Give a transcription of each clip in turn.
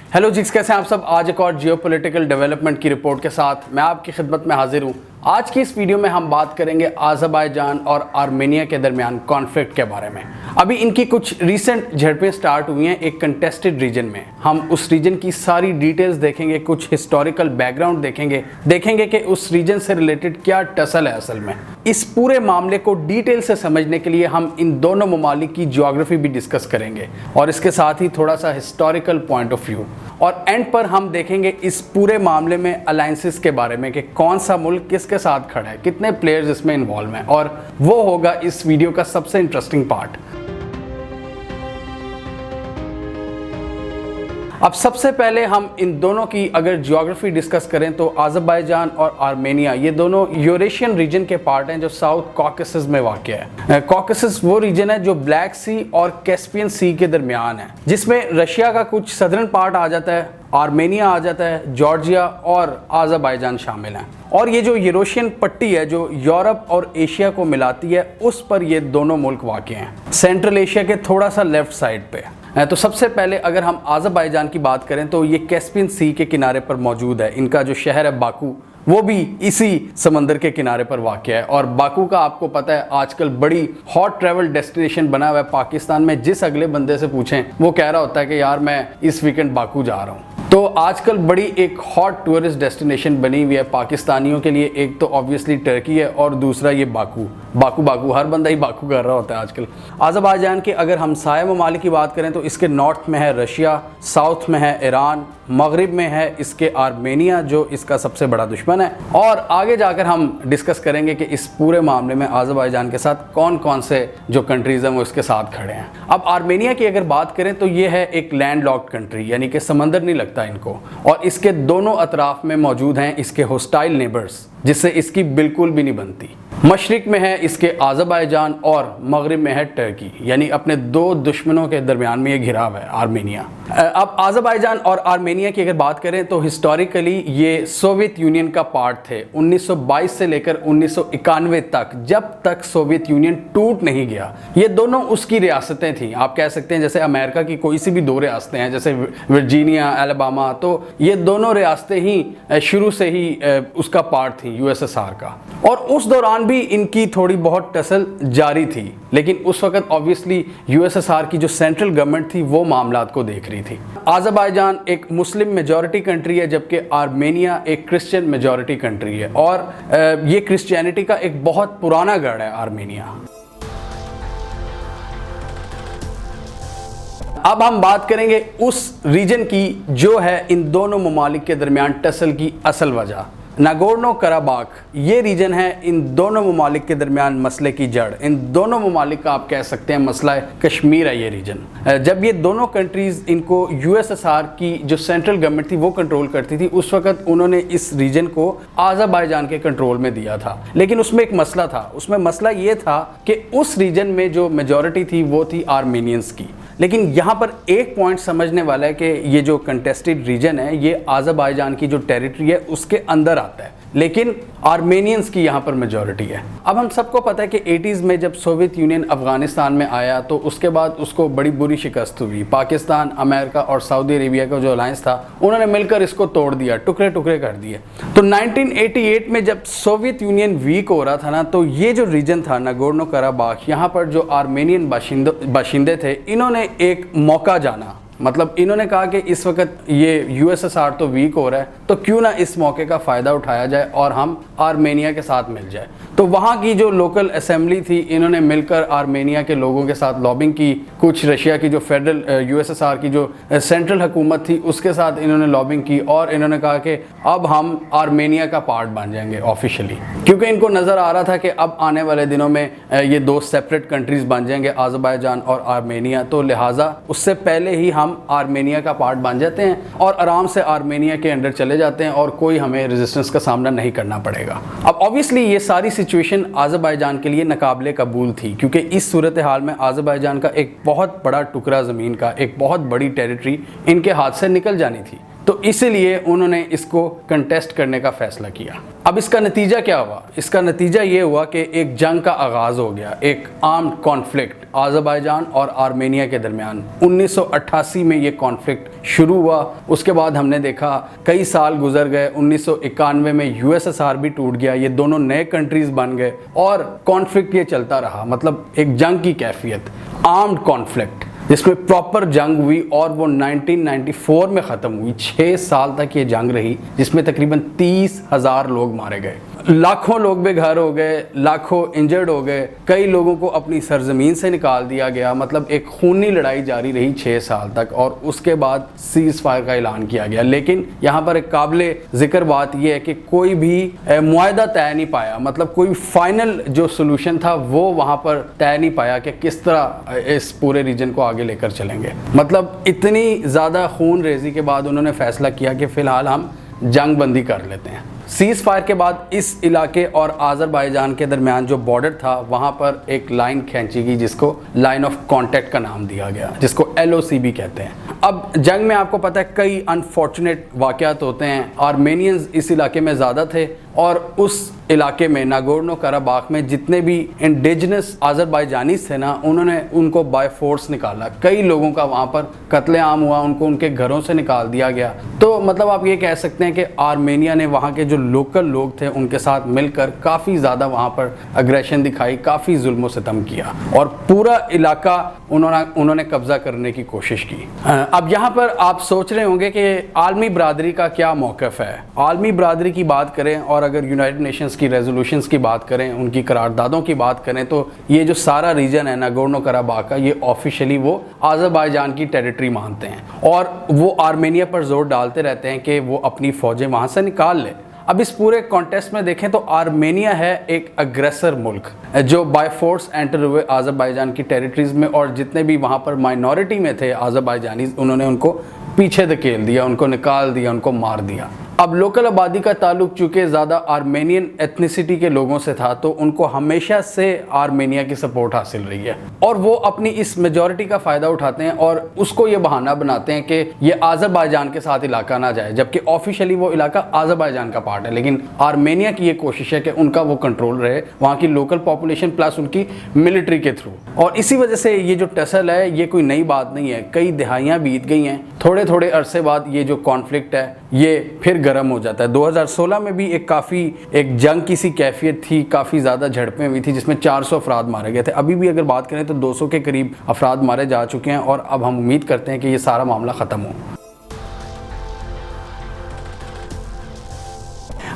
Hello जिक्स, कैसे हैं आप सब। आज एक और जियोपॉलिटिकल डेवलपमेंट की रिपोर्ट के साथ मैं आपकी खिदमत में हाजिर हूं। आज की इस वीडियो में हम बात करेंगे अज़रबैजान और आर्मेनिया के दरमियान कॉन्फ्लिक्ट के बारे में। अभी इनकी कुछ रीसेंट झड़पें स्टार्ट हुई हैं एक कंटेस्टेड रीजन में। हम उस रीजन की सारी डिटेल्स देखेंगे, कुछ हिस्टोरिकल बैकग्राउंड देखेंगे कि उस रीजन से रिलेटेड क्या टसल है असल में। इस पूरे मामले को डिटेल से समझने के लिए हम इन दोनों ममालिक की ज्योग्राफी भी डिस्कस करेंगे और इसके साथ ही थोड़ा सा हिस्टोरिकल पॉइंट ऑफ व्यू, और एंड पर हम देखेंगे इस पूरे मामले में अलायंसेस के बारे में कि कौन सा मुल्क किसके साथ खड़ा है, कितने प्लेयर्स इसमें इन्वॉल्व हैं, और वो होगा इस वीडियो का सबसे इंटरेस्टिंग पार्ट। अब सबसे पहले हम इन दोनों की अगर ज्योग्राफी डिस्कस करें तो अज़रबैजान और आर्मेनिया ये दोनों यूरेशियन रीजन के पार्ट हैं जो साउथ कॉकेसस में वाक़ है। कॉकेसस वो रीजन है जो ब्लैक सी और कैस्पियन सी के दरमियान है, जिसमें रशिया का कुछ सदर्न पार्ट आ जाता है, आर्मेनिया आ जाता है, जॉर्जिया और अज़रबैजान शामिल हैं। और ये जो यूरेशियन पट्टी है जो यूरोप और एशिया को मिलाती है, उस पर ये दोनों मुल्क वाक़ हैं, सेंट्रल एशिया के थोड़ा सा लेफ्ट साइड पे। तो सबसे पहले अगर हम अज़रबैजान की बात करें तो ये कैस्पियन सी के किनारे पर मौजूद है। इनका जो शहर है बाकू, वो भी इसी समंदर के किनारे पर वाक़ है। और बाकू का आपको पता है आजकल बड़ी हॉट ट्रैवल डेस्टिनेशन बना हुआ है पाकिस्तान में। जिस अगले बंदे से पूछें वो कह रहा होता है कि यार मैं इस वीकेंड बाकू जा रहा हूँ। तो आजकल बड़ी एक हॉट टूरिस्ट डेस्टिनेशन बनी हुई है पाकिस्तानियों के लिए। एक तो ऑब्वियसली टर्की है और दूसरा ये बाकू। बाकू हर बंदा ही बाकू कर रहा होता है आजकल। अज़रबैजान के अगर हम साय ममालिक की बात करें तो इसके नॉर्थ में है रशिया, साउथ में है ईरान, मगरिब में है इसके आर्मेनिया जो इसका सबसे बड़ा दुश्मन है। और आगे जाकर हम डिस्कस करेंगे कि इस पूरे मामले में अज़रबैजान के साथ कौन कौन से जो कंट्रीज़ हैं वो इसके साथ खड़े हैं। अब आर्मेनिया की अगर बात करें तो ये है एक लैंड लॉक्ड कंट्री, यानी कि समंदर नहीं लगता इनको, और इसके दोनों अतराफ में मौजूद हैं इसके होस्टाइल नेबर्स जिससे इसकी बिल्कुल भी नहीं बनती। मशरिक में है इसके अज़रबैजान और मगरिब में है टर्की, यानी अपने दो दुश्मनों के दरमियान में ये घिरा हुआ है आर्मेनिया। अब अज़रबैजान और आर्मेनिया की अगर बात करें तो हिस्टोरिकली ये सोवियत यूनियन का पार्ट थे 1922 से लेकर 1991 तक, जब तक सोवियत यूनियन टूट नहीं गया। ये दोनों उसकी रियासतें थी। आप कह सकते हैं जैसे अमेरिका की कोई सी भी दो रियासतें हैं जैसे वर्जीनिया, अलाबामा, तो ये दोनों रियासतें ही शुरू से ही उसका पार्ट थी यूएसएसआर का। और उस दौरान भी इनकी थोड़ी बहुत टसल जारी थी, लेकिन उस वक्त ऑब्वियसली यूएसएसआर की जो सेंट्रल गवर्नमेंट थी वो मामलात को देख रही थी। अज़रबैजान एक मुस्लिम मेजॉरिटी कंट्री है जबकि आर्मेनिया एक क्रिश्चियन मेजॉरिटी कंट्री है, और ये क्रिश्चियनिटी का एक बहुत पुराना गढ़ है आर्मेनिया। अब हम बात करेंगे उस रीजन की जो है इन दोनों ममालिक के दरमियान टसल की असल वजह। नागोर्नो कराबाख ये रीजन है इन दोनों ममालिक के दरमियान मसले की जड़। इन दोनों ममालिक का आप कह सकते हैं मसला कश्मीर है ये रीजन। जब ये दोनों कंट्रीज़ इनको यूएसएसआर की जो सेंट्रल गवर्नमेंट थी वो कंट्रोल करती थी, उस वक्त उन्होंने इस रीजन को अज़रबैजान के कंट्रोल में दिया था। लेकिन उसमें एक मसला था। उसमें मसला ये था कि उस रीजन में जो मेजॉरिटी थी वो थी आर्मेनियंस की। लेकिन यहाँ पर एक पॉइंट समझने वाला है कि ये जो कंटेस्टेड रीजन है ये अज़रबैजान की जो टेरिटरी है उसके अंदर आता है, लेकिन आर्मेनियंस की यहाँ पर मेजॉरिटी है। अब हम सबको पता है कि 80s में जब सोवियत यूनियन अफगानिस्तान में आया तो उसके बाद उसको बड़ी बुरी शिकस्त हुई। पाकिस्तान, अमेरिका और सऊदी अरेबिया का जो अलायंस था उन्होंने मिलकर इसको तोड़ दिया, टुकड़े टुकड़े कर दिए। तो 1988 में जब सोवियत यूनियन वीक हो रहा था ना, तो ये जो रीजन था नागोर्नो कराबाख, यहाँ पर जो आर्मेनियन बाशिंदे थे इन्होंने एक मौका जाना। मतलब इन्होंने कहा कि इस वक्त ये यूएसएसआर तो वीक हो रहा है, तो क्यों ना इस मौके का फ़ायदा उठाया जाए और हम आर्मेनिया के साथ मिल जाए। तो वहाँ की जो लोकल असेंबली थी इन्होंने मिलकर आर्मेनिया के लोगों के साथ लॉबिंग की। कुछ रशिया की जो फेडरल यूएसएसआर की जो सेंट्रल हुकूमत थी उसके साथ इन्होंने लॉबिंग की और इन्होंने कहा कि अब हम आर्मेनिया का पार्ट बन जाएंगे ऑफिशियली, क्योंकि इनको नज़र आ रहा था कि अब आने वाले दिनों में ये दो सेपरेट कंट्रीज़ बन जाएंगे अज़रबैजान और आर्मेनिया। तो लिहाजा उससे पहले ही हम आर्मेनिया का पार्ट बन जाते हैं और आराम से आर्मेनिया के अंडर चले जाते हैं और कोई हमें रेजिस्टेंस का सामना नहीं करना पड़ेगा। अब ऑब्वियसली ये सारी सिचुएशन अज़रबैजान के लिए नाकाबिले कबूल थी, क्योंकि इस सूरत हाल में अज़रबैजान का एक बहुत बड़ा टुकड़ा ज़मीन का, एक बहुत बड़ी टेरिटरी इनके हाथ से निकल जानी थी। تو اسی لیے انہوں نے اس کو کنٹیسٹ کرنے کا فیصلہ کیا۔ اب اس کا نتیجہ کیا ہوا؟ اس کا نتیجہ یہ ہوا کہ ایک جنگ کا آغاز ہو گیا، ایک آرمڈ کانفلکٹ آذربائیجان اور آرمینیا کے درمیان۔ 1988 میں یہ کانفلکٹ شروع ہوا۔ اس کے بعد ہم نے دیکھا کئی سال گزر گئے، 1991 میں USSR بھی ٹوٹ گیا، یہ دونوں نئے کنٹریز بن گئے اور کانفلکٹ یہ چلتا رہا، مطلب ایک جنگ کی کیفیت، آرمڈ کانفلکٹ جس میں پراپر جنگ ہوئی، اور وہ 1994 میں ختم ہوئی۔ 6 سال تک یہ جنگ رہی، جس میں تقریباً 30,000 لوگ مارے گئے، لاکھوں لوگ بے گھر ہو گئے، لاکھوں انجرڈ ہو گئے، کئی لوگوں کو اپنی سرزمین سے نکال دیا گیا۔ مطلب ایک خونی لڑائی جاری رہی 6 سال تک، اور اس کے بعد سیز فائر کا اعلان کیا گیا۔ لیکن یہاں پر ایک قابل ذکر بات یہ ہے کہ کوئی بھی معاہدہ طے نہیں پایا، مطلب کوئی فائنل جو سولوشن تھا وہ وہاں پر طے نہیں پایا کہ کس طرح اس پورے ریجن کو آگے لے کر چلیں گے۔ مطلب اتنی زیادہ خون ریزی کے بعد انہوں نے فیصلہ کیا کہ فی الحال ہم جنگ بندی کر لیتے ہیں۔ سیز فائر کے بعد اس علاقے اور آذربائیجان کے درمیان جو بارڈر تھا وہاں پر ایک لائن کھینچی گئی جس کو لائن آف کانٹیکٹ کا نام دیا گیا، جس کو LOC بھی کہتے ہیں۔ اب جنگ میں آپ کو پتہ ہے کئی انفارچونیٹ واقعات ہوتے ہیں۔ آرمینینز اس علاقے میں زیادہ تھے، اور اس علاقے میں ناگورنو کراباخ میں جتنے بھی انڈیجنس آذربائیجانیز تھے نا، انہوں نے ان کو بائی فورس نکالا۔ کئی لوگوں کا وہاں پر قتل عام ہوا، ان کو ان کے گھروں سے نکال دیا گیا۔ تو مطلب آپ یہ کہہ سکتے ہیں کہ آرمینیا نے وہاں کے جو لوکل لوگ تھے ان کے ساتھ مل کر کافی زیادہ وہاں پر اگریشن دکھائی، کافی ظلم و ستم کیا، اور پورا علاقہ انہوں نے قبضہ کرنے کی کوشش کی۔ اب یہاں پر آپ سوچ رہے ہوں گے کہ عالمی برادری کا کیا موقف ہے۔ عالمی برادری کی بات کریں اور اگر یونائٹڈ نیشنز کی ریزولوشنز کی بات کریں، ان کی قراردادوں کی بات کریں، تو یہ جو سارا ریجن ہے ناگورنو کراباخ کا، یہ آفیشلی وہ آذربائیجان کی ٹیریٹری مانتے ہیں، اور وہ آرمینیا پر زور ڈالتے رہتے ہیں کہ وہ اپنی فوجیں وہاں سے نکال لے۔ اب اس پورے کانٹیسٹ میں دیکھیں تو آرمینیا ہے ایک اگریسر ملک جو بائی فورس انٹر ہوئے آذربائیجان کی ٹیریٹریز میں، اور جتنے بھی وہاں پر مائنورٹی میں تھے آذربائیجانیز، انہوں نے ان کو پیچھے دھکیل دیا، ان کو نکال دیا، ان کو مار دیا۔ اب لوکل آبادی کا تعلق چونکہ زیادہ آرمینین ایتھنیسٹی کے لوگوں سے تھا، تو ان کو ہمیشہ سے آرمینیا کی سپورٹ حاصل رہی ہے، اور وہ اپنی اس میجورٹی کا فائدہ اٹھاتے ہیں اور اس کو یہ بہانہ بناتے ہیں کہ یہ آذربائیجان کے ساتھ علاقہ نہ جائے، جبکہ آفیشلی وہ علاقہ آذربائیجان کا پارٹ ہے، لیکن آرمینیا کی یہ کوشش ہے کہ ان کا وہ کنٹرول رہے وہاں کی لوکل پاپولیشن پلس ان کی ملٹری کے تھرو۔ اور اسی وجہ سے یہ جو ٹسل ہے یہ کوئی نئی بات نہیں ہے، کئی دہائیاں بیت گئی ہیں، تھوڑے تھوڑے عرصے بعد یہ جو کانفلکٹ ہے یہ پھر گرم ہو جاتا ہے۔ 2016 میں بھی ایک جنگ کی سی کیفیت تھی، کافی زیادہ جھڑپیں ہوئی تھی جس میں 400 افراد مارے گئے تھے۔ ابھی بھی اگر بات کریں تو 200 کے قریب افراد مارے جا چکے ہیں، اور اب ہم امید کرتے ہیں کہ یہ سارا معاملہ ختم ہو۔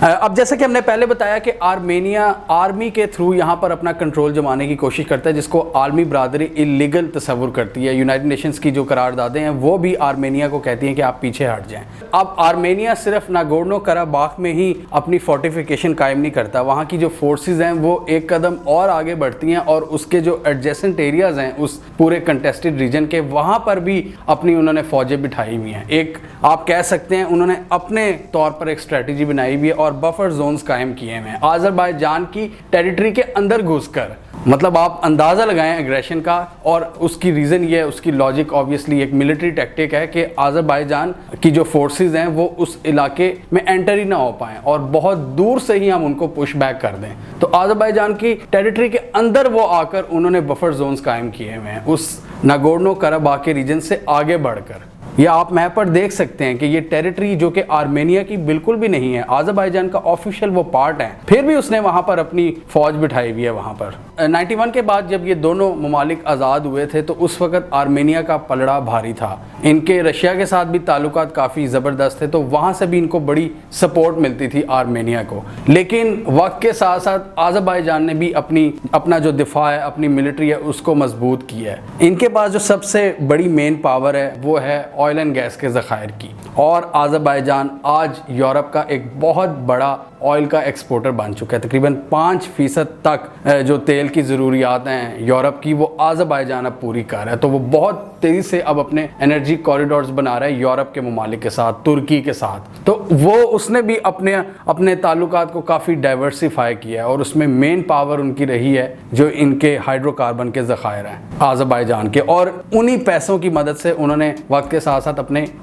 اب جیسا کہ ہم نے پہلے بتایا کہ آرمینیا آرمی کے تھرو یہاں پر اپنا کنٹرول جمانے کی کوشش کرتا ہے، جس کو عالمی برادری اللیگل تصور کرتی ہے۔ یونائٹڈ نیشنز کی جو قراردادیں ہیں وہ بھی آرمینیا کو کہتی ہیں کہ آپ پیچھے ہٹ جائیں۔ اب آرمینیا صرف ناگورنو کراباخ میں ہی اپنی فورٹیفیکیشن قائم نہیں کرتا، وہاں کی جو فورسز ہیں وہ ایک قدم اور آگے بڑھتی ہیں، اور اس کے جو ایڈجیسنٹ ایریاز ہیں اس پورے کنٹیسٹڈ ریجن کے، وہاں پر بھی اپنی انہوں نے فوجیں بٹھائی ہوئی ہیں۔ ایک آپ کہہ سکتے ہیں انہوں نے اپنے طور پر ایک اسٹریٹجی بنائی ہوئی ہے اور بفر زونز قائم کیے ہیں آذربائیجان کی ٹیریٹری کے اندر گھس کر۔ مطلب آپ اندازہ لگائیں اگریشن کا، اور اس کی ریزن یہ ہے، اس کی لاجک آبویسلی ایک ملٹری ٹیکٹک ہے کہ آذربائیجان کی جو فورسز ہیں وہ اس علاقے میں انٹر ہی نہ ہو پائیں، اور بہت دور سے ہی ہم ان کو پش بیک کر دیں۔ تو آذربائیجان کی ٹیریٹری کے اندر وہ آ کر انہوں نے بفر زونز قائم کیے ہوئے ہیں اس ناگورنو کراباخ کے ریجن سے آگے بڑھ کر۔ یہ آپ میپ پر دیکھ سکتے ہیں کہ یہ ٹیریٹری جو کہ آرمینیا کی بالکل بھی نہیں ہے، آذربائیجان کا آفیشیل وہ پارٹ ہے، پھر بھی اس نے وہاں پر اپنی فوج بٹھائی ہوئی ہے وہاں پر۔ 91 کے بعد جب یہ دونوں ممالک آزاد ہوئے تھے تو اس وقت آرمینیا کا پلڑا بھاری تھا، ان کے رشیا کے ساتھ بھی تعلقات کافی زبردست تھے، تو وہاں سے بھی ان کو بڑی سپورٹ ملتی تھی آرمینیا کو۔ لیکن وقت کے ساتھ ساتھ آذربائیجان نے بھی اپنا جو دفاع ہے، اپنی ملٹری ہے، اس کو مضبوط کیا ہے۔ ان کے پاس جو سب سے بڑی مین پاور ہے وہ ہے آئل اینڈ گیس کے ذخائر کی، اور آذربائیجان آج یورپ کا ایک بہت بڑا آئل کا ایکسپورٹر بن چکا ہے۔ تقریباً 5% تک جو تیل کی ضروریات ہیں یورپ کی وہ آذربائیجان اب پوری کر رہا ہے، تو وہ بہت तेज़ी से अब अपने एनर्जी कॉरिडोर्स बना रहा है यूरोप के ममालिक के साथ, तुर्की के साथ। तो वो उसने भी अपने ताल्लुकात को काफ़ी डाइवर्सिफाई किया है और उसमें मेन पावर उनकी रही है जो इनके हाइड्रोकार्बन के ज़खायर हैं आज़रबाईजान के, और उन्हीं पैसों की मदद से उन्होंने वक्त के साथ साथ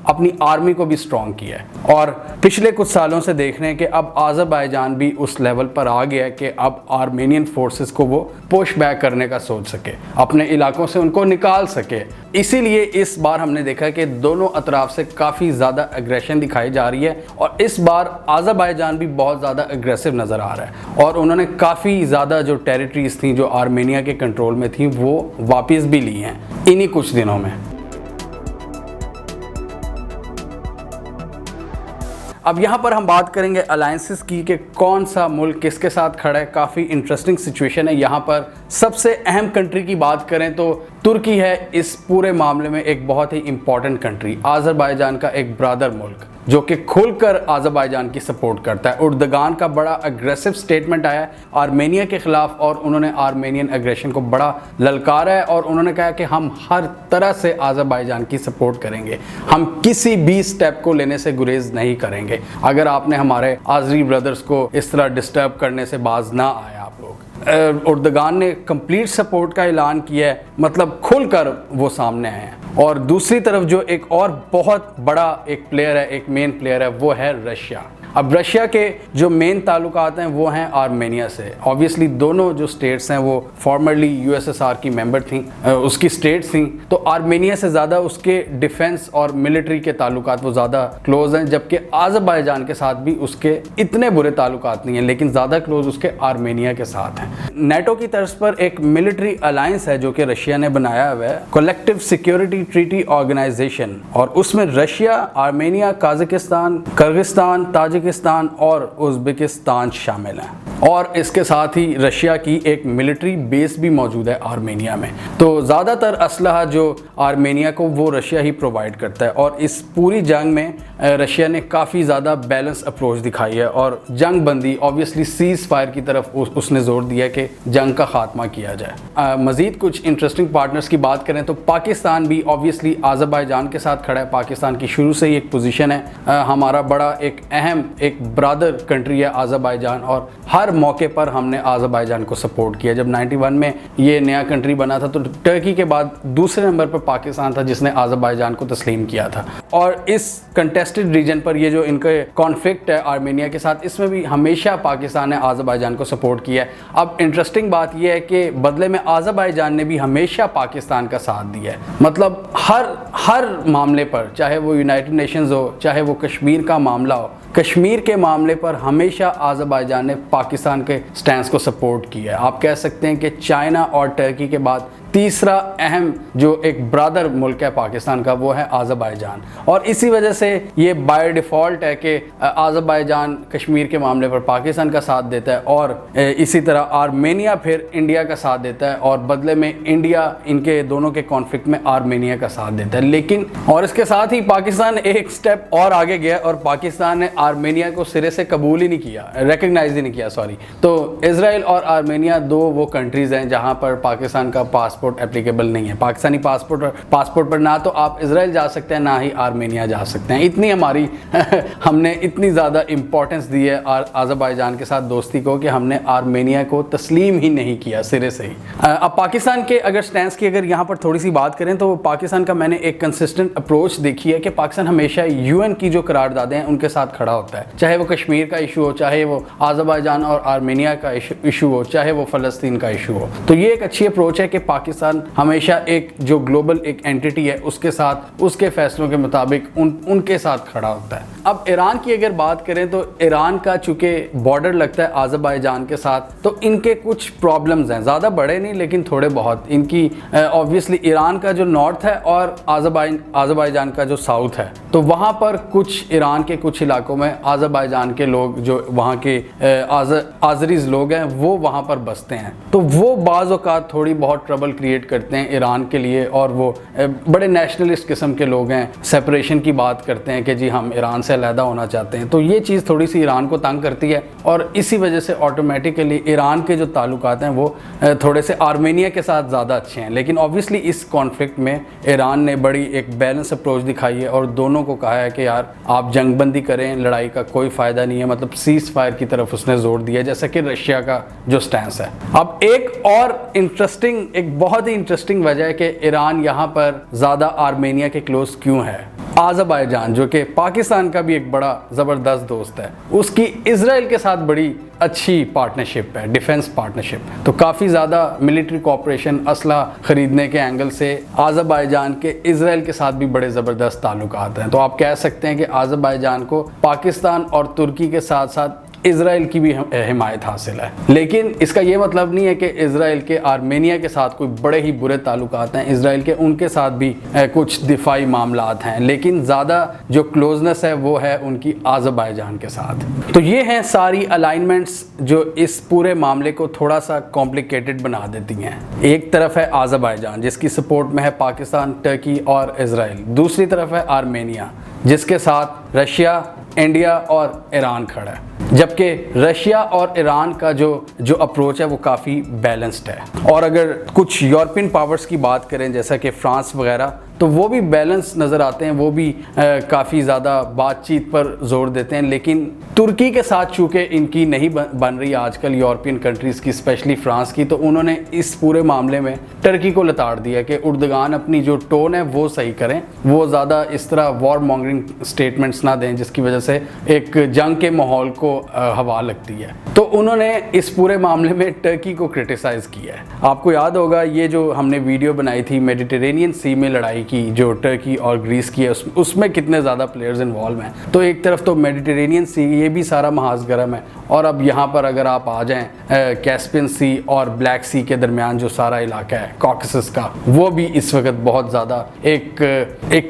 अपनी आर्मी को भी स्ट्रॉन्ग किया है। और पिछले कुछ सालों से देख रहे हैं कि अब आज़रबाईजान भी उस लेवल पर आ गया है कि अब आर्मेनियन फोर्सेस को वो पुश बैक करने का सोच सके, अपने इलाकों से उनको निकाल सके। इसीलिए इस बार हमने देखा कि दोनों अतराफ से काफ़ी ज़्यादा एग्रेशन दिखाई जा रही है और इस बार आज़रबाईजान भी बहुत ज़्यादा एग्रेसिव नज़र आ रहा है और उन्होंने काफ़ी ज़्यादा जो टेरिटरीज थी जो आर्मेनिया के कंट्रोल में थी वो वापस भी ली हैं इन्हीं कुछ दिनों में। अब यहाँ पर हम बात करेंगे अलायंसेस की कि कौन सा मुल्क किसके साथ खड़ा है। काफ़ी इंटरेस्टिंग सिचुएशन है यहाँ पर। सबसे अहम कंट्री की बात करें तो तुर्की है इस पूरे मामले में एक बहुत ही इंपॉर्टेंट कंट्री, आज़रबाईजान का एक ब्रदर मुल्क जो कि खुलकर आज़रबाईजान की सपोर्ट करता है। उर्दगान का बड़ा अग्रेसिव स्टेटमेंट आया है आर्मेनिया के ख़िलाफ़ और उन्होंने आर्मेनियन एग्रेशन को बड़ा ललकारा है और उन्होंने कहा कि हम हर तरह से आज़रबाईजान की सपोर्ट करेंगे, हम किसी भी स्टेप को लेने से गुरेज नहीं करेंगे अगर आपने हमारे आज़री ब्रदर्स को इस तरह डिस्टर्ब करने से बाज ना आए आप लोग। उर्दगान ने कंप्लीट सपोर्ट का ऐलान किया है, मतलब खुलकर वो सामने आए हैं। और दूसरी तरफ जो एक और बहुत बड़ा एक प्लेयर है, एक मेन प्लेयर है, वो है रशिया। अब रशिया के जो मेन ताल्लुकात हैं वो हैं आर्मेनिया से। ऑब्वियसली दोनों जो स्टेट्स हैं वो फॉर्मरली यूएसएसआर की मेंबर थी, उसकी स्टेट्स थी, तो आर्मेनिया से ज़्यादा उसके डिफेंस और मिलिट्री के ताल्लुकात वो ज़्यादा क्लोज हैं, जबकि आज़रबाईजान के साथ भी उसके इतने बुरे ताल्लुकात नहीं हैं, लेकिन ज़्यादा क्लोज उसके आर्मेनिया के साथ हैं। नेटो की तर्ज पर एक मिलिट्री अलायंस है जो कि रशिया ने बनाया हुआ है, कलेक्टिव सिक्योरिटी ट्रीटी ऑर्गेनाइजेशन, और उसमें रशिया, आर्मेनिया, काज़ाकिस्तान, किर्गिस्तान, ताजिकिस्तान और उज़्बेकिस्तान शामिल हैं। और इसके साथ ही रशिया की एक मिलिट्री बेस भी मौजूद है आर्मेनिया में। तो ज़्यादातर असलहा जो आर्मेनिया को वो रशिया ही प्रोवाइड करता है और इस पूरी जंग में रशिया ने काफ़ी ज़्यादा बैलेंस अप्रोच दिखाई है और जंग बंदी, ऑब्वियसली सीज़ फायर की तरफ उसने ज़ोर दिया कि जंग का ख़ात्मा किया जाए। मज़ीद कुछ इंटरेस्टिंग पार्टनर्स की बात करें तो पाकिस्तान भी ऑब्वियसली आज़रबाईजान के साथ खड़ा है। पाकिस्तान की शुरू से ही एक पोजीशन है, हमारा बड़ा एक अहम एक ब्रदर कंट्री है आज़रबाईजान, और हर मौके पर हमने आज़रबाईजान को सपोर्ट किया। जब 91 में ये नया कंट्री बना था तो टर्की के बाद दूसरे नंबर पर पाकिस्तान था जिसने आज़रबाईजान को तस्लीम किया था। और इस कंटेस्टेड रीजन पर ये जो इनके कॉन्फ्लिक्ट है आर्मेनिया के साथ, इसमें भी हमेशा पाकिस्तान ने आज़रबाईजान को सपोर्ट किया है। अब इंटरेस्टिंग बात यह है कि बदले में आज़रबाईजान ने भी हमेशा पाकिस्तान का साथ दिया है, मतलब हर मामले पर, चाहे वो यूनाइटेड नेशंस हो, चाहे वो कश्मीर का मामला हो, कश्मीर के मामले पर हमेशा आज़रबाईजान ने पाकिस्तान के स्टैंड को सपोर्ट किया है। आप कह सकते हैं कि चाइना और टर्की के बाद तीसरा अहम जो एक ब्रदर मुल्क है पाकिस्तान का वो है आज़रबाईजान, और इसी वजह से ये बाय डिफ़ॉल्ट है कि आज़रबाईजान कश्मीर के मामले पर पाकिस्तान का साथ देता है और इसी तरह आर्मेनिया फिर इंडिया का साथ देता है और बदले में इंडिया इनके दोनों के कॉन्फ्लिक्ट में आर्मेनिया का साथ देता है। लेकिन और इसके साथ ही पाकिस्तान एक स्टेप और आगे गया और पाकिस्तान ने आर्मेनिया को सिरे से कबूल ही नहीं किया, रिकग्नाइज ही नहीं किया, सॉरी। तो इजराइल और आर्मेनिया दो वो कंट्रीज़ हैं जहाँ पर पाकिस्तान का पासपोर्ट एप्लीकेबल नहीं है। पाकिस्तानी पासपोर्ट पर ना तो आप इजराइल जा सकते हैं ना ही आर्मेनिया जा सकते हैं। इतनी हमारी हमने इतनी ज़्यादा इंपॉर्टेंस दी है आज़रबाईजान के साथ दोस्ती को कि हमने आर्मेनिया को तस्लीम ही नहीं किया सिरे से ही। अब पाकिस्तान के अगर स्टैंड की अगर यहाँ पर थोड़ी सी बात करें तो पाकिस्तान का मैंने एक कंसिस्टेंट अप्रोच देखी है कि पाकिस्तान हमेशा यूएन की जो करारदादें हैं उनके साथ खड़ा होता है, चाहे वो कश्मीर का इशू हो, चाहे वो आज़रबाईजान और आर्मेनिया का इशू हो, चाहे वो फ़लस्तीन का इशू हो। तो ये एक अच्छी अप्रोच है कि पाकिस्तान हमेशा एक जो ग्लोबल एक एंटिटी है उसके साथ उसके फैसलों के मुताबिक उनके साथ खड़ा होता है। अब ईरान की अगर बात करें तो ईरान का चूँकि बॉर्डर लगता है आज़रबाईजान के साथ, तो इनके कुछ प्रॉब्लम्स हैं, ज़्यादा बड़े नहीं लेकिन थोड़े बहुत। इनकी ऑब्वियसली ईरान का जो नॉर्थ है और आज़रबाईजान का जो साउथ है, तो वहाँ पर कुछ ईरान के कुछ इलाकों में आज़रबाईजान के लोग जो वहाँ के आज़रीज़ लोग हैं वो वहाँ पर बसते हैं, तो वो बाज़ औक़ात थोड़ी बहुत ट्रबल क्रिएट करते हैं ईरान के लिए। और वो बड़े नेशनलिस्ट किस्म के लोग हैं, सेपरेशन की बात करते हैं कि जी हम ईरान से علیحدہ ہونا چاہتے ہیں. تو یہ چیز تھوڑی سی ایران کو تنگ کرتی ہے اور اسی وجہ سے آٹومیٹیکلی ایران کے جو تعلقات ہیں وہ تھوڑے سے آرمینیا کے ساتھ زیادہ اچھے ہیں. لیکن اوبویسلی اس کانفلکٹ میں ایران نے بڑی ایک بیلنس اپروچ دکھائی ہے اور دونوں کو کہا ہے کہ یار آپ جنگ بندی کریں, لڑائی کا کوئی فائدہ نہیں ہے, مطلب سیز فائر کی طرف اس نے زور دیا, جیسا کہ رشیا کا جو سٹینس ہے. اب ایک اور بہت ہی انٹرسٹنگ وجہ ہے کہ ایران یہاں پر زیادہ آرمینیا کے کلوز کیوں ہے. آذربائیجان جو کہ پاکستان کا بھی ایک بڑا زبردست دوست ہے, اس کی اسرائیل کے ساتھ بڑی اچھی پارٹنرشپ ہے, ڈیفنس پارٹنرشپ. تو کافی زیادہ ملٹری کوآپریشن, اسلحہ خریدنے کے اینگل سے آذربائیجان کے اسرائیل کے ساتھ بھی بڑے زبردست تعلقات ہیں. تو آپ کہہ سکتے ہیں کہ آذربائیجان کو پاکستان اور ترکی کے ساتھ ساتھ اسرائیل کی بھی حمایت حاصل ہے. لیکن اس کا یہ مطلب نہیں ہے کہ اسرائیل کے آرمینیا کے ساتھ کوئی بڑے ہی برے تعلقات ہیں. اسرائیل کے ان کے ساتھ بھی کچھ دفاعی معاملات ہیں, لیکن زیادہ جو کلوزنس ہے وہ ہے ان کی آذربائیجان کے ساتھ. تو یہ ہیں ساری الائنمنٹس جو اس پورے معاملے کو تھوڑا سا کمپلیکیٹڈ بنا دیتی ہیں. ایک طرف ہے آذربائیجان جس کی سپورٹ میں ہے پاکستان, ٹرکی اور اسرائیل. دوسری طرف ہے آرمینیا جس کے ساتھ رشیا, انڈیا اور ایران کھڑا ہے. جبکہ رشیا اور ایران کا جو اپروچ ہے وہ کافی بیلنسڈ ہے. اور اگر کچھ یورپین پاورز کی بات کریں جیسا کہ فرانس وغیرہ, تو وہ بھی بیلنس نظر آتے ہیں, وہ بھی کافی زیادہ بات چیت پر زور دیتے ہیں. لیکن ترکی کے ساتھ چونکہ ان کی نہیں بن رہی آج کل یورپین کنٹریز کی, اسپیشلی فرانس کی, تو انہوں نے اس پورے معاملے میں ٹرکی کو لتاڑ دیا کہ اردگان اپنی جو ٹون ہے وہ صحیح کریں, وہ زیادہ اس طرح وار مانگرنگ سٹیٹمنٹس نہ دیں جس کی وجہ سے ایک جنگ کے ماحول کو ہوا لگتی ہے. تو انہوں نے اس پورے معاملے میں ٹرکی کو کرٹیسائز کیا ہے. آپ کو یاد ہوگا یہ جو ہم نے ویڈیو بنائی تھی میڈیٹرینین سی میں لڑائی کی جو ٹرکی اور گریس کی ہے, اس میں کتنے زیادہ پلیئرز انوالو ہیں. تو ایک طرف تو میڈیٹرینین سی یہ بھی سارا محاذ گرم ہے, اور اب یہاں پر اگر آپ آ جائیں کیسپین سی اور بلیک سی کے درمیان جو سارا علاقہ ہے کاکسس کا, وہ بھی اس وقت بہت زیادہ ایک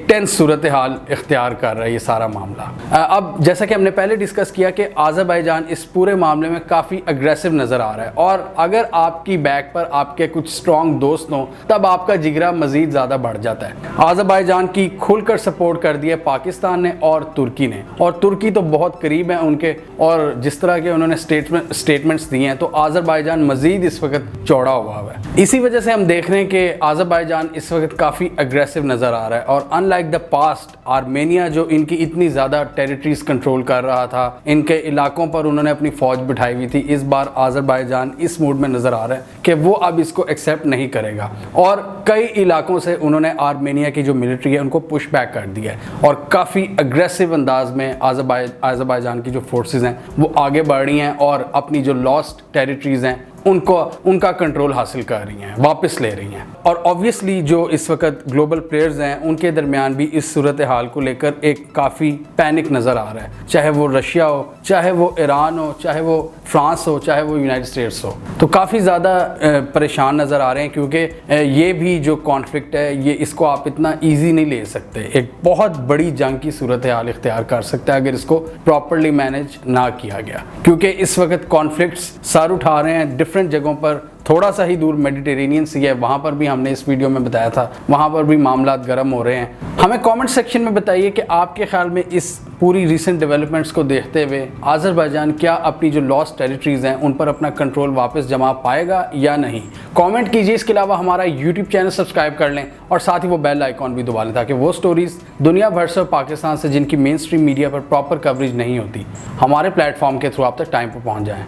ٹینس صورتحال اختیار کر رہا ہے یہ سارا معاملہ. اب جیسا کہ ہم نے پہلے ڈسکس کیا کہ آذربائیجان اس پورے معاملے میں کافی اگریسو نظر آ رہا ہے, اور اگر آپ کی بیک پر آپ کے کچھ اسٹرانگ دوست ہوں تب آپ کا جگرا مزید زیادہ بڑھ جاتا ہے. آذربائیجان کی کھل کر سپورٹ کر دی ہے پاکستان نے اور ترکی نے, اور ترکی تو بہت قریب ہے ان کے, اور جس طرح کے انہوں نے سٹیٹمنٹس دیے ہیں تو آذربائیجان مزید اس وقت چوڑا ہوا ہے. اسی وجہ سے ہم دیکھ رہے ہیں کہ آذربائیجان اس وقت کافی اگریسو نظر آ رہا ہے, اور in like the past Armenia جو ان کی اتنی زیادہ ٹیریٹریز کنٹرول کر رہا تھا, ان کے علاقوں پر انہوں نے اپنی فوج بٹھائی ہوئی تھی, اس بار آذربائیجان اس موڈ میں نظر آ رہا ہے کہ وہ اب اس کو ایکسیپٹ نہیں کرے گا, اور کئی علاقوں سے انہوں نے آرمینیا کی جو ملٹری ہے ان کو پش بیک کر دیا ہے, اور کافی اگریسو انداز میں آذربائیجان کی جو فورسز ہیں وہ آگے بڑھ رہی ہیں اور اپنی جو لاسٹ ٹیریٹریز ہیں ان کا کنٹرول حاصل کر رہی ہیں, واپس لے رہی ہیں. اور obviously جو اس وقت گلوبل پلیئرز ہیں ان کے درمیان بھی اس صورتحال کو لے کر ایک کافی پینک نظر آ رہا ہے, چاہے وہ رشیا ہو, چاہے وہ ایران ہو, چاہے وہ فرانس ہو, چاہے وہ یونائٹڈ اسٹیٹس ہو. تو کافی زیادہ پریشان نظر آ رہے ہیں, کیونکہ یہ بھی جو کانفلکٹ ہے یہ اس کو آپ اتنا ایزی نہیں لے سکتے. ایک بہت بڑی جنگ کی صورتحال اختیار کر سکتا ہے اگر اس کو پراپرلی مینیج نہ کیا گیا, کیونکہ اس وقت کانفلکٹس سر اٹھا رہے ہیں ڈفرینٹ جگہوں پر. تھوڑا سا ہی دور میڈیٹرینین سی ہے, وہاں پر بھی ہم نے اس ویڈیو میں بتایا تھا, وہاں پر بھی معاملات گرم ہو رہے ہیں. ہمیں کامنٹ سیکشن میں بتائیے کہ آپ کے خیال میں اس پوری ریسنٹ ڈیولپمنٹس کو دیکھتے ہوئے آذربائیجان کیا اپنی جو لاسٹ ٹیریٹریز ہیں ان پر اپنا کنٹرول واپس جما پائے گا یا نہیں. کامنٹ کیجیے. اس کے علاوہ ہمارا یوٹیوب چینل سبسکرائب کر لیں اور ساتھ ہی وہ بیل آئیکن بھی دبا لیں تاکہ وہ سٹوریز دنیا بھر سے اور پاکستان سے جن کی مین اسٹریم میڈیا پر پراپر کوریج نہیں ہوتی ہمارے پلیٹ فارم کے تھرو آپ تک ٹائم پر پہنچ جائیں.